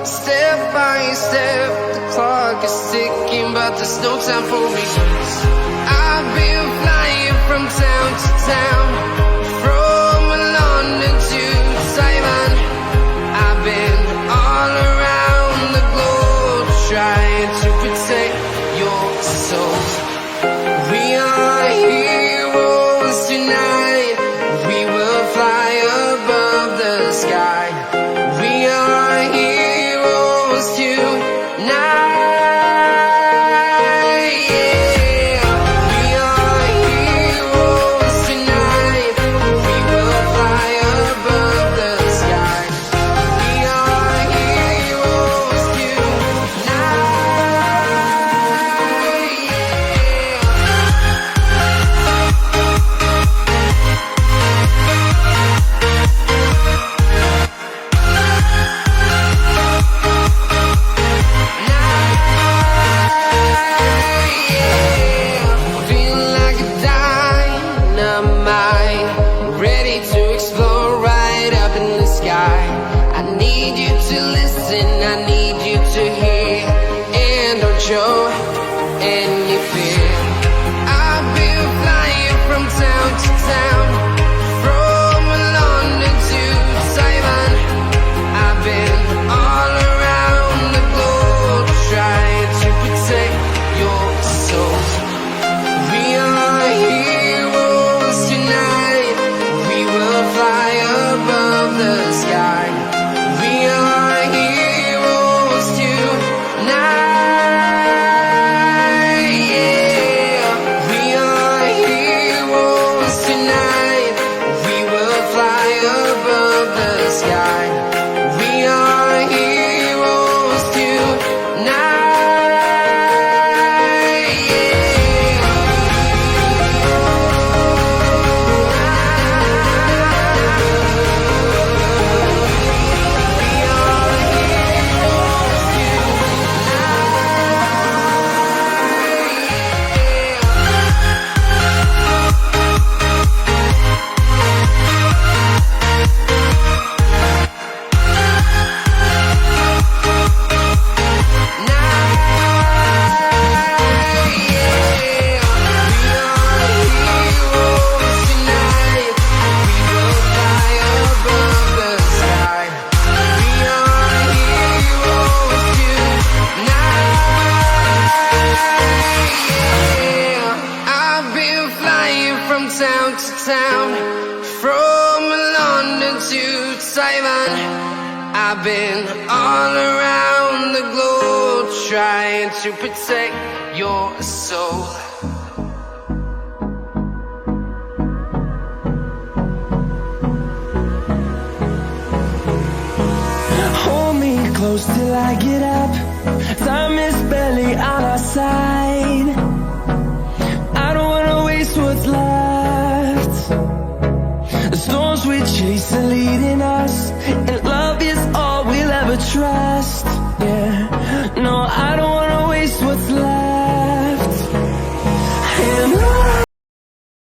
Step by step, the clock is ticking, but there's no time for me. I've been flying from town to town, from London to Taiwan. I've been all around the globe trying to protect your soul. We are heroes tonight. We will fly above the sky. We are heroes tonight. Yeah. We are heroes tonight. We will fly above the sky. We are heroes tonight. Feeling like a dynamite, ready to explode right up in the sky. I need you to listen, I need you to hear, and don't show any fear. I've been flying from town to town, from London to Taiwan. I've been all around the globe trying to protect your soul. We are heroes tonight. We will fly above the sky. We are heroes tonight. Yeah. We are heroes tonight. We will fly above the sky. We are heroes tonight. I've been flying from town to town, from London to Taiwan. I've been all around the globe trying to protect your soul. Hold me close till I get up. Time is barely on our side. I don't wanna waste what's left. The storms we chase are leading us.